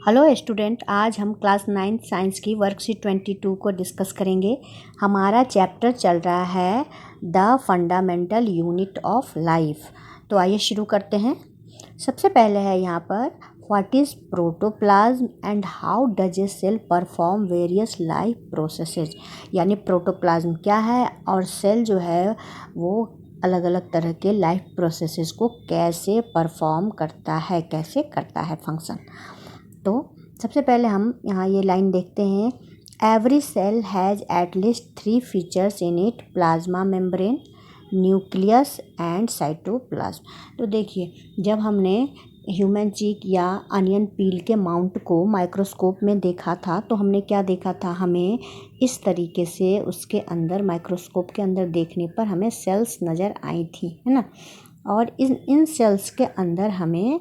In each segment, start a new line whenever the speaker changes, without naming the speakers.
Hello student, आज हम class 9 science की वर्कशीट 22 को डिस्कस करेंगे। हमारा चैप्टर चल रहा है the fundamental unit of life. तो आइए शुरू करते हैं। सबसे पहले है यहाँ पर what is protoplasm and how does a cell perform various life processes. यानी प्रोटोप्लाज्म क्या है और सेल जो है वो अलग अलग तरह के लाइफ प्रोसेसेस को कैसे परफॉर्म करता है, कैसे करता है फंक्शन। तो सबसे पहले हम यहाँ ये लाइन देखते हैं, every cell has at least 3 features in it, plasma membrane, nucleus and cytoplasm. तो देखिए, जब हमने ह्यूमन चीक या अनियन पील के माउंट को माइक्रोस्कोप में देखा था तो हमने क्या देखा था, हमें इस तरीके से उसके अंदर माइक्रोस्कोप के अंदर देखने पर हमें सेल्स नज़र आई थी, है ना। और इन सेल्स के अंदर हमें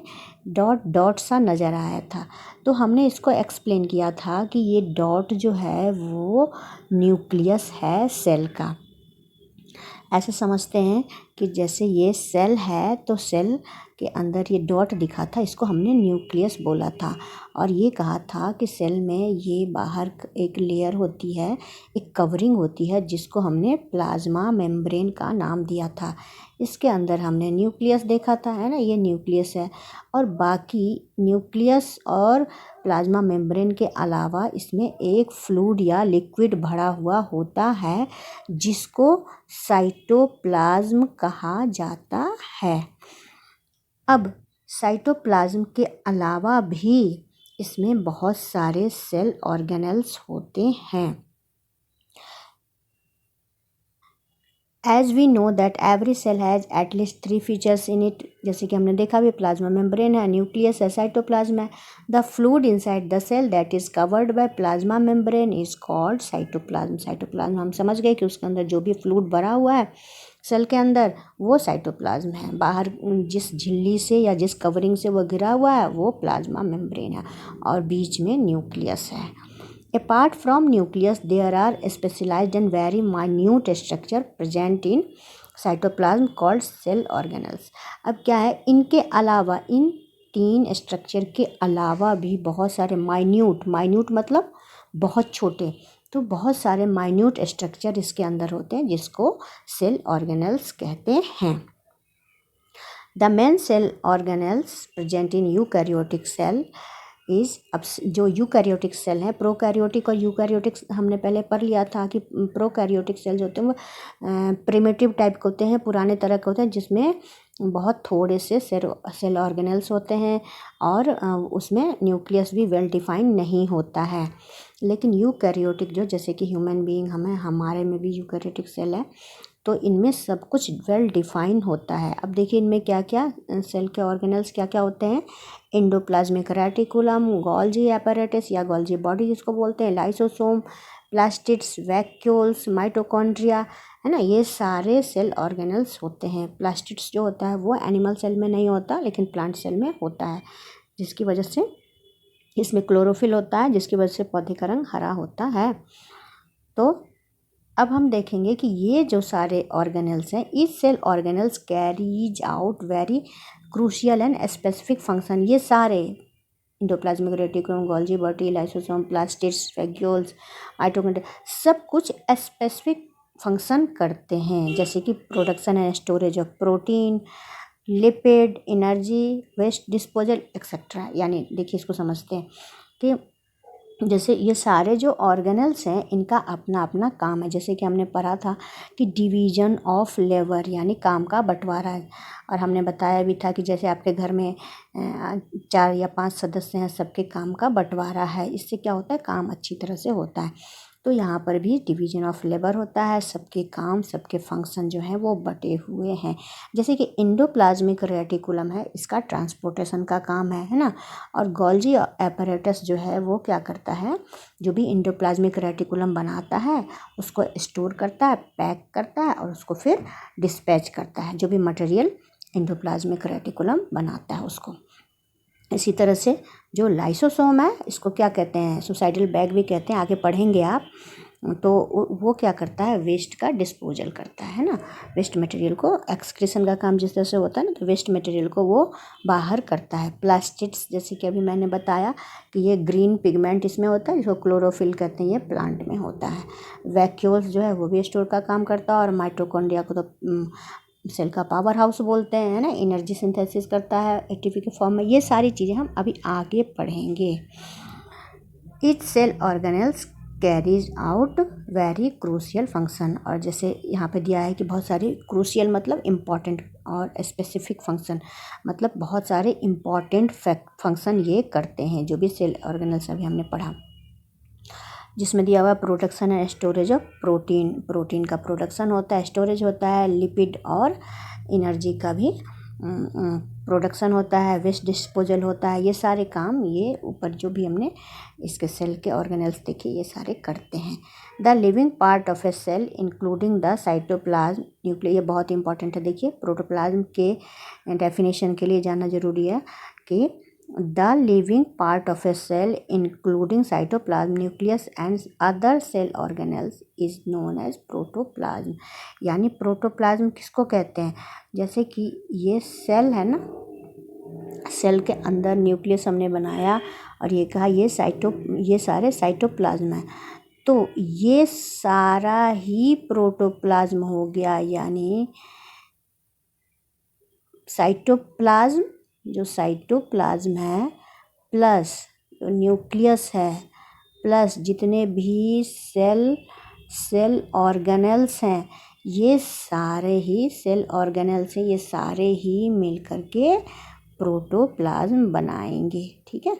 डॉट डॉट सा नज़र आया था। तो हमने इसको एक्सप्लेन किया था कि ये डॉट जो है वो न्यूक्लियस है सेल का। ऐसे समझते हैं कि जैसे ये सेल है तो सेल के अंदर ये डॉट दिखा था, इसको हमने न्यूक्लियस बोला था। और ये कहा था कि सेल में ये बाहर एक लेयर होती है, एक कवरिंग होती है, जिसको हमने प्लाज्मा मेम्ब्रेन का नाम दिया था। इसके अंदर हमने न्यूक्लियस देखा था, है ना, ये न्यूक्लियस है। और बाकी न्यूक्लियस और प्लाज्मा मेम्ब्रेन के अलावा इसमें एक फ्लूइड या लिक्विड भरा हुआ होता है जिसको साइटोप्लाज्म कहा जाता है। अब साइटोप्लाज्म के अलावा भी इसमें बहुत सारे सेल ऑर्गेनेल्स होते हैं। As we know that every cell has at least 3 features in it, जैसे कि हमने देखा भी, प्लाज्मा मेम्ब्रेन है, न्यूक्लियस है, साइटोप्लाज्म है। The fluid inside the cell that is covered by plasma membrane is called cytoplasm. Cytoplasm हम समझ गए कि उसके अंदर जो भी फ्लूइड भरा हुआ है सेल के अंदर वो साइटोप्लाज्म है। बाहर जिस झिल्ली से या जिस कवरिंग से वो घिरा हुआ है वो प्लाज्मा मेम्ब्रेन है और बीच में न्यूक्लियस है। Apart from nucleus, there are specialized and very minute structure present in cytoplasm called cell organelles. अब क्या है, इनके अलावा, इन 3 स्ट्रक्चर के अलावा भी बहुत सारे माइन्यूट मतलब बहुत छोटे, तो बहुत सारे माइन्यूट स्ट्रक्चर इसके अंदर होते हैं जिसको सेल ऑर्गेनेल्स कहते हैं। The main cell organelles present in eukaryotic cell अब जो यूकैरियोटिक सेल हैं, प्रोकैरियोटिक और यूकैरियोटिक हमने पहले पढ़ लिया था कि प्रोकैरियोटिक सेल्स होते हैं वो प्रिमिटिव टाइप के होते हैं, पुराने तरह के होते हैं, जिसमें बहुत थोड़े से सेल ऑर्गेनेल्स होते हैं और उसमें न्यूक्लियस भी वेल डिफाइन नहीं होता है। लेकिन यूकैरियोटिक जो, जैसे कि ह्यूमन बीइंग हमारे में भी यूकैरियोटिक सेल है, तो इनमें सब कुछ वेल डिफाइन होता है। अब देखिए इनमें क्या क्या सेल के ऑर्गेनल्स क्या क्या होते हैं, एंडोप्लाज्मिक रेटिकुलम, गोल्जी एपैरेटस या गोल्जी बॉडी जिसको बोलते हैं, लाइसोसोम, प्लास्टिड्स, वैक्यूल्स, माइटोकॉन्ड्रिया, है ना, ये सारे सेल ऑर्गेनल्स होते हैं। प्लास्टिड्स जो होता है वो एनिमल सेल में नहीं होता लेकिन प्लांट सेल में होता है, जिसकी वजह से इसमें क्लोरोफिल होता है, जिसकी वजह से पौधे का रंग हरा होता है। तो अब हम देखेंगे कि ये जो सारे ऑर्गेनल्स हैं, इस cell organelles carries out very crucial and specific function. ये सारे endoplasmic reticulum, Golgi body, lysosome, plastids, vacuoles, mitochondria, सब कुछ स्पेसिफिक फंक्शन करते हैं, जैसे कि production and storage of protein, lipid, energy, waste disposal et cetera. यानी देखिए इसको समझते हैं कि जैसे ये सारे जो ऑर्गेनल्स हैं इनका अपना अपना काम है। जैसे कि हमने पढ़ा था कि डिवीजन ऑफ लेबर यानी काम का बंटवारा है, और हमने बताया भी था कि जैसे आपके घर में 4 या 5 सदस्य हैं, सबके काम का बंटवारा है, इससे क्या होता है, काम अच्छी तरह से होता है। तो यहाँ पर भी डिवीजन ऑफ लेबर होता है, सबके काम, सबके फंक्शन जो हैं वो बटे हुए हैं। जैसे कि एंडोप्लाज्मिक रेटिकुलम है, इसका ट्रांसपोर्टेशन का काम है ना। और गोल्जी एपैरेटस जो है वो क्या करता है, जो भी एंडोप्लाज्मिक रेटिकुलम बनाता है उसको स्टोर करता है, पैक करता है और उसको फिर डिस्पैच करता है, जो भी मटेरियल एंडोप्लाज्मिक रेटिकुलम बनाता है उसको। इसी तरह से जो लाइसोसोम है इसको क्या कहते हैं, सुसाइडल बैग भी कहते हैं, आगे पढ़ेंगे आप। तो वो क्या करता है, वेस्ट का डिस्पोजल करता है ना, वेस्ट मटेरियल को, एक्सक्रीशन का काम जिस तरह से होता है ना, तो वेस्ट मटेरियल को वो बाहर करता है। प्लास्टिड्स, जैसे कि अभी मैंने बताया कि ये ग्रीन पिगमेंट इसमें होता है, जिसको क्लोरोफिल कहते हैं, ये प्लांट में होता है। वैक्यूल्स जो है वो भी स्टोर का काम करता है, और माइटोकॉन्ड्रिया को तो सेल का पावर हाउस बोलते हैं, है ना, एनर्जी सिंथेसिस करता है एटीपी के फॉर्म में। ये सारी चीज़ें हम अभी आगे पढ़ेंगे। Each cell organelles carries out very crucial function, और जैसे यहाँ पे दिया है कि बहुत सारे क्रूशियल मतलब इम्पॉर्टेंट, और स्पेसिफिक फंक्शन मतलब बहुत सारे इम्पॉर्टेंट फंक्शन ये करते हैं, जो भी सेल ऑर्गेनेल्स अभी हमने पढ़ा। जिसमें दिया हुआ production and storage of protein, protein का प्रोडक्शन होता है, स्टोरेज होता है, लिपिड और एनर्जी का भी प्रोडक्शन होता है, वेस्ट डिस्पोजल होता है। ये सारे काम ये ऊपर जो भी हमने इसके सेल के ऑर्गेनेल्स देखे ये सारे करते हैं। The living part of a cell including the cytoplasm nucleus, ये बहुत इंपॉर्टेंट है। देखिए प्रोटोप्लाज्म के डेफिनेशन के लिए जानना जरूरी है कि the living part of a cell including cytoplasm, nucleus and other cell organelles is known as protoplasm। यानी प्रोटोप्लाज्म किसको कहते हैं, जैसे कि ये सेल है ना, सेल के अंदर न्यूक्लियस हमने बनाया और ये कहा ये सारे साइटोप्लाज्म है, तो ये सारा ही प्रोटोप्लाज्म हो गया। यानी साइटोप्लाज्म, जो साइटोप्लाज्म है, प्लस जो न्यूक्लियस है, प्लस जितने भी सेल ऑर्गेनेल्स हैं, ये सारे ही सेल ऑर्गेनेल्स हैं, ये सारे ही मिल करके प्रोटोप्लाज्म बनाएंगे। ठीक है,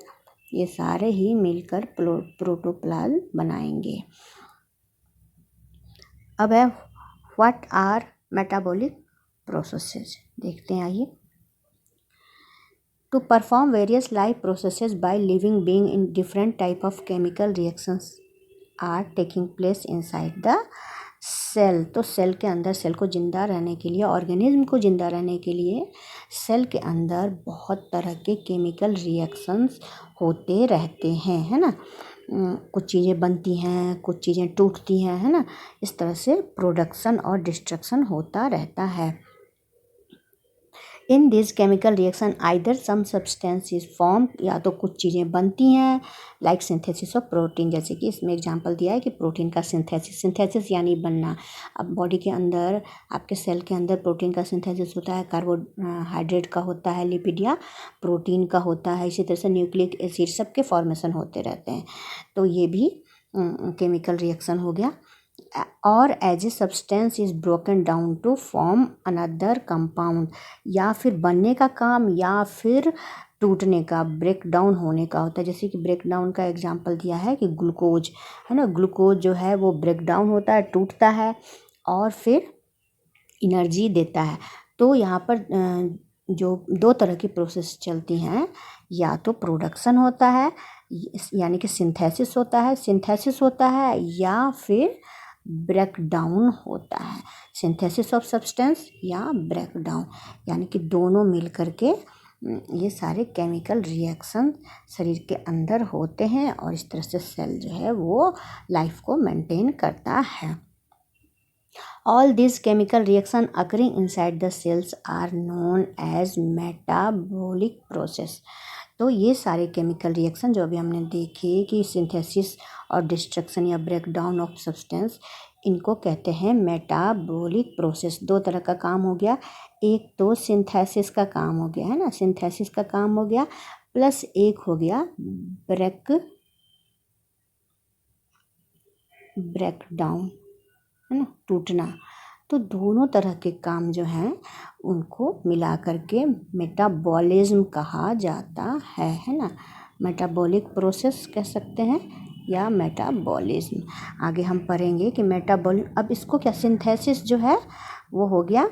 ये सारे ही मिलकर प्रोटोप्लाज्म बनाएंगे। अब है व्हाट आर मेटाबॉलिक प्रोसेसेस, देखते हैं आइए। To perform various life processes by living being in different type of chemical reactions are taking place inside the cell। तो सेल के अंदर, सेल को ज़िंदा रहने के लिए, ऑर्गेनिज्म को ज़िंदा रहने के लिए सेल के अंदर बहुत तरह के केमिकल रिएक्शंस होते रहते हैं, है ना। कुछ चीज़ें बनती हैं, कुछ चीज़ें टूटती हैं, है ना। इस तरह से प्रोडक्शन और डिस्ट्रक्शन होता रहता है। In this chemical reaction either some substance is form, या तो कुछ चीज़ें बनती हैं, लाइक सिंथेसिस ऑफ प्रोटीन, जैसे कि इसमें एग्जांपल दिया है कि प्रोटीन का सिंथेसिस यानी बनना। अब बॉडी के अंदर, आपके सेल के अंदर प्रोटीन का सिंथेसिस होता है, कार्बोहाइड्रेट का होता है, लिपिड या प्रोटीन का होता है, इसी तरह से न्यूक्लिक एसिड सबके फॉर्मेशन होते रहते हैं। तो ये भी केमिकल रिएक्शन हो गया। और as a substance is broken down to form another compound, या फिर बनने का काम या फिर टूटने का, ब्रेक डाउन होने का होता है। जैसे कि ब्रेक डाउन का एग्जांपल दिया है कि ग्लूकोज है ना, ग्लूकोज जो है वो ब्रेक डाउन होता है, टूटता है और फिर एनर्जी देता है। तो यहाँ पर जो दो तरह की प्रोसेस चलती हैं, या तो प्रोडक्शन होता है यानी कि सिंथेसिस होता है, या फिर ब्रेक डाउन होता है, सिंथेसिस ऑफ सब्सटेंस या ब्रेक डाउन, यानी कि दोनों मिल करके ये सारे केमिकल रिएक्शन शरीर के अंदर होते हैं, और इस तरह से सेल जो है वो लाइफ को मेंटेन करता है। All this chemical reaction occurring inside the cells are known as metabolic process. तो ये सारे केमिकल रिएक्शन जो अभी हमने देखे कि सिंथेसिस और डिस्ट्रक्शन या ब्रेक डाउन ऑफ सब्सटेंस, इनको कहते हैं मेटाबॉलिक प्रोसेस। दो तरह का काम हो गया, एक तो सिंथेसिस का काम हो गया, है ना, सिंथेसिस का काम हो गया, प्लस एक हो गया ब्रेक डाउन, है ना, टूटना। तो दोनों तरह के काम जो हैं उनको मिला करके मेटाबॉलिज्म कहा जाता है ना, मेटाबॉलिक प्रोसेस कह सकते हैं या मेटाबॉलिज्म। आगे हम पढ़ेंगे कि मेटाबॉलिज्म, अब इसको क्या, सिंथेसिस जो है वो हो गया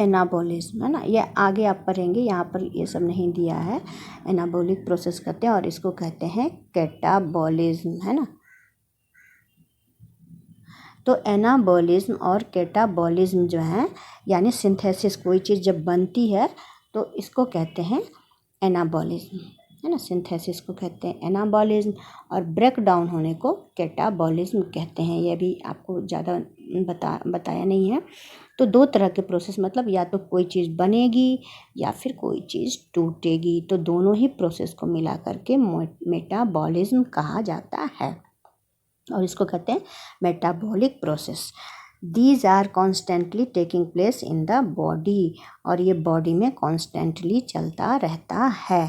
एनाबॉलिज्म, है ना, ये आगे आप पढ़ेंगे, यहाँ पर ये सब नहीं दिया है। एनाबॉलिक प्रोसेस कहते हैं और इसको कहते हैं कैटाबॉलिज्म, है ना। तो एनाबॉलिज्म और कैटाबॉलिज्म जो है, यानी सिंथेसिस, कोई चीज़ जब बनती है तो इसको कहते हैं एनाबॉलिज्म, है ना। सिंथेसिस को कहते हैं एनाबॉलिज्म और ब्रेक डाउन होने को कैटाबॉलिज्म कहते हैं। यह भी आपको ज़्यादा बताया नहीं है। तो दो तरह के प्रोसेस, मतलब या तो कोई चीज़ बनेगी या फिर कोई चीज़ टूटेगी, तो दोनों ही प्रोसेस को मिला करके मेटाबॉलिज्म कहा जाता है और इसको कहते हैं metabolic process. These are constantly taking place in the body, और ये बॉडी में कॉन्स्टेंटली चलता रहता है।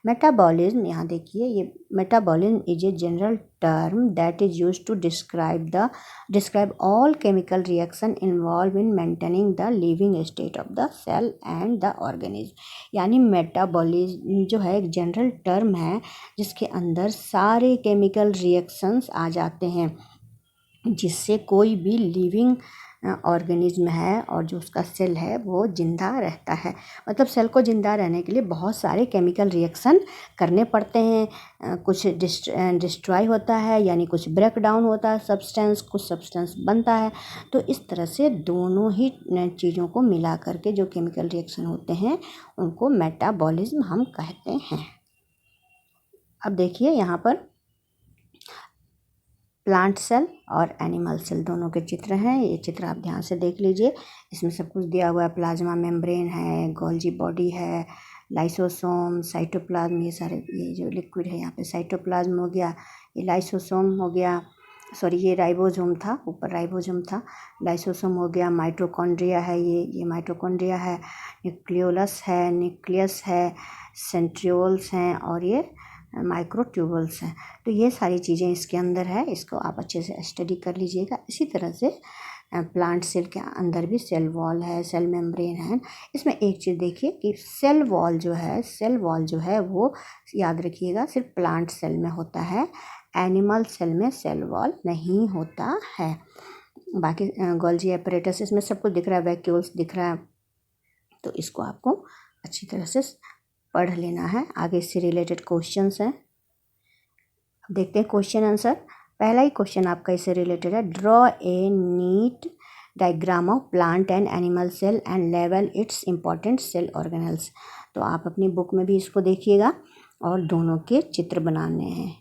मेटाबॉलिज्म, यहाँ देखिए, ये metabolism is a general term that is used to describe all chemical reaction involve in maintaining the living state of the cell and the organism. यानी मेटाबॉलिज्म जो है एक जनरल टर्म है जिसके अंदर सारे केमिकल रिएक्शंस आ जाते हैं जिससे कोई भी लिविंग ऑर्गेनिज्म है और जो उसका सेल है वो ज़िंदा रहता है। मतलब सेल को ज़िंदा रहने के लिए बहुत सारे केमिकल रिएक्शन करने पड़ते हैं। कुछ डिस्ट्रॉय होता है, यानी कुछ ब्रेक डाउन होता है सब्सटेंस, कुछ सब्सटेंस बनता है। तो इस तरह से दोनों ही चीज़ों को मिला करके जो केमिकल रिएक्शन होते हैं उनको मेटाबॉलिज्म हम कहते हैं। अब देखिए यहाँ पर प्लांट सेल और एनिमल सेल दोनों के चित्र हैं। ये चित्र आप ध्यान से देख लीजिए। इसमें सब कुछ दिया हुआ है। प्लाज्मा मेम्ब्रेन है, गोल्जी बॉडी है, लाइसोसोम, साइटोप्लाज्म, ये सारे, ये जो लिक्विड है यहाँ पे साइटोप्लाज्म हो गया, ये लाइसोसोम हो गया, सॉरी ये राइबोसोम था, ऊपर राइबोसोम था, लाइसोसोम हो गया, माइटोकॉन्ड्रिया है, ये माइटोकॉन्ड्रिया है, न्यूक्लियोलस है, न्यूक्लियस है, सेंट्रियोल्स हैं और ये माइक्रोट्यूबल्स हैं। तो ये सारी चीज़ें इसके अंदर है, इसको आप अच्छे से स्टडी कर लीजिएगा। इसी तरह से प्लांट सेल के अंदर भी सेल वॉल है, सेल मेम्ब्रेन है। इसमें एक चीज़ देखिए कि सेल वॉल जो है वो याद रखिएगा सिर्फ प्लांट सेल में होता है, एनिमल सेल में सेल वॉल नहीं होता है। बाकी गोल्जी एपरेटस, इसमें सब कुछ दिख रहा है, वैक्यूल्स दिख रहा है, तो इसको आपको अच्छी तरह से पढ़ लेना है। आगे इससे रिलेटेड क्वेश्चंस हैं, अब देखते हैं क्वेश्चन आंसर। पहला ही क्वेश्चन आपका इससे रिलेटेड है, draw a neat diagram of plant and animal cell and लेवल इट्स इंपॉर्टेंट सेल ऑर्गेनल्स। तो आप अपनी बुक में भी इसको देखिएगा और दोनों के चित्र बनाने हैं,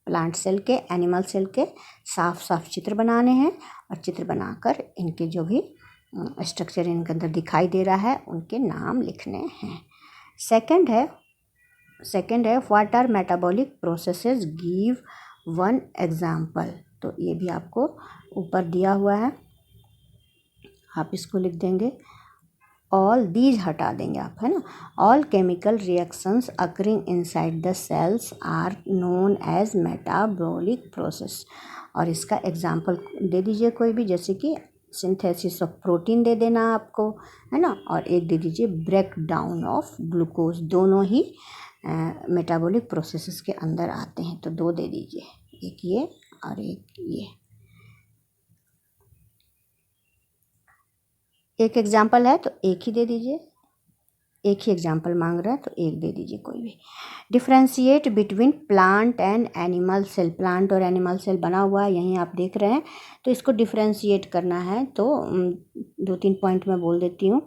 प्लांट सेल के, एनिमल सेल के साफ साफ चित्र बनाने हैं और चित्र बनाकर इनके जो भी स्ट्रक्चर इनके अंदर दिखाई दे रहा है उनके नाम लिखने हैं। सेकंड है what our metabolic processes, give one example. तो ये भी आपको ऊपर दिया हुआ है, आप इसको लिख देंगे। ऑल दीज हटा देंगे आप, है ना। All chemical reactions occurring inside the cells are known as metabolic process. और इसका एग्जाम्पल दे दीजिए कोई भी, जैसे कि सिंथेसिस ऑफ प्रोटीन दे देना आपको, है ना, और एक दे दीजिए ब्रेक डाउन ऑफ ग्लूकोज। दोनों ही मेटाबॉलिक प्रोसेसेस के अंदर आते हैं, तो दो दे दीजिए, एक ये और एक ये। एक एग्जाम्पल है तो एक ही दे दीजिए, एक ही एग्जाम्पल मांग रहा है तो एक दे दीजिए कोई भी। Differentiate between plant and animal cell, plant और एनिमल सेल बना हुआ है यहीं आप देख रहे हैं, तो इसको डिफ्रेंशिएट करना है। तो 2-3 पॉइंट मैं बोल देती हूँ।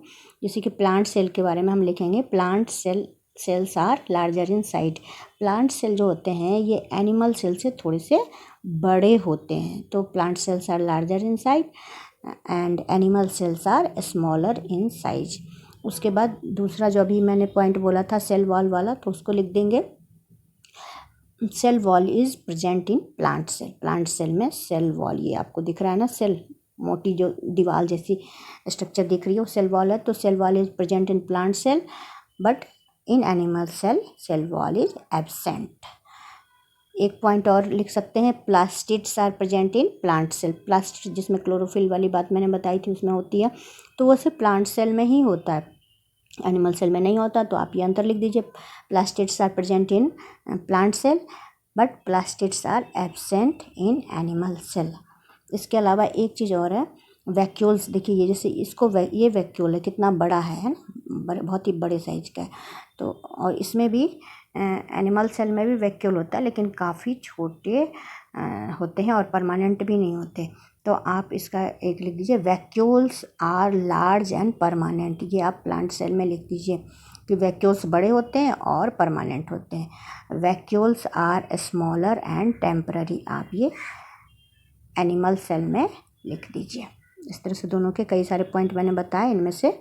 जैसे कि प्लांट सेल के बारे में हम लिखेंगे, plant cells are larger in size. Plant cell जो होते हैं ये एनिमल सेल से थोड़े से बड़े होते हैं, तो plant cells are larger in size and animal cells are smaller in size. उसके बाद दूसरा जो अभी मैंने पॉइंट बोला था सेल वॉल वाला, तो उसको लिख देंगे, cell wall is present in plant cell. Plant cell में सेल वॉल, ये आपको दिख रहा है ना, सेल मोटी जो दीवार जैसी स्ट्रक्चर दिख रही है वो सेल वॉल है। तो cell wall is present in plant cell but in animal cell wall is absent. एक पॉइंट और लिख सकते हैं, plastids are present in plant cell. Plastid जिसमें क्लोरोफिल वाली बात मैंने बताई थी उसमें होती है, तो वो सिर्फ प्लांट सेल में ही होता है, एनिमल सेल में नहीं होता। तो आप ये अंतर लिख दीजिए, plastids are present in plant cell but plastids are absent in animal cell. इसके अलावा एक चीज़ और है, वैक्यूल्स। देखिए ये जैसे इसको ये वैक्यूल है, कितना बड़ा है ना, बहुत ही बड़े साइज का है। तो और इसमें भी एनिमल सेल में भी वैक्यूल होता है, लेकिन काफ़ी छोटे होते हैं और परमानेंट भी नहीं होते। तो आप इसका एक लिख दीजिए, vacuoles are large and permanent. ये आप प्लांट सेल में लिख दीजिए। कि वैक्यूल्स बड़े होते हैं और परमानेंट होते हैं। Vacuoles are smaller and temporary, आप ये एनिमल सेल में लिख दीजिए। इस तरह से दोनों के कई सारे पॉइंट मैंने बताए, इनमें से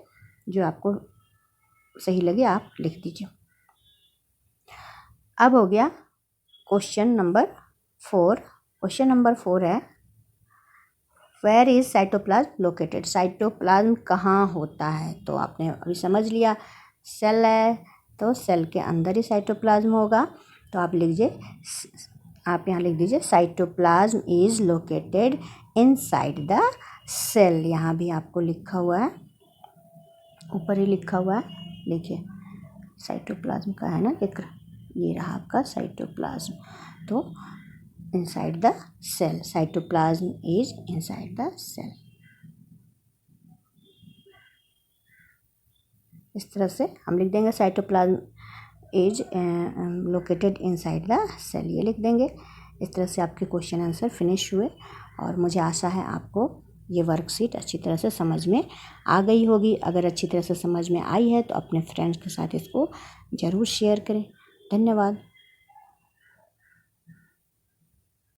जो आपको सही लगे आप लिख दीजिए। अब हो गया क्वेश्चन नंबर 4। क्वेश्चन नंबर 4 है where is cytoplasm located, cytoplasm कहाँ होता है। तो आपने अभी समझ लिया सेल है तो सेल के अंदर ही साइटोप्लाज्म होगा। तो आप लीजिए, आप यहाँ लिख दीजिए cytoplasm is located inside the cell. यहाँ भी आपको लिखा हुआ है, ऊपर ही लिखा हुआ है, देखिए साइटोप्लाज्म का है ना जिक्र, ये रहा आपका साइटोप्लाज्म। तो inside the cell, cytoplasm is inside the cell. इस तरह से हम लिख देंगे cytoplasm is located inside the cell, ये लिख देंगे। इस तरह से आपके क्वेश्चन आंसर फिनिश हुए और मुझे आशा है आपको ये वर्कशीट अच्छी तरह से समझ में आ गई होगी। अगर अच्छी तरह से समझ में आई है तो अपने फ्रेंड्स के साथ इसको ज़रूर शेयर करें। धन्यवाद।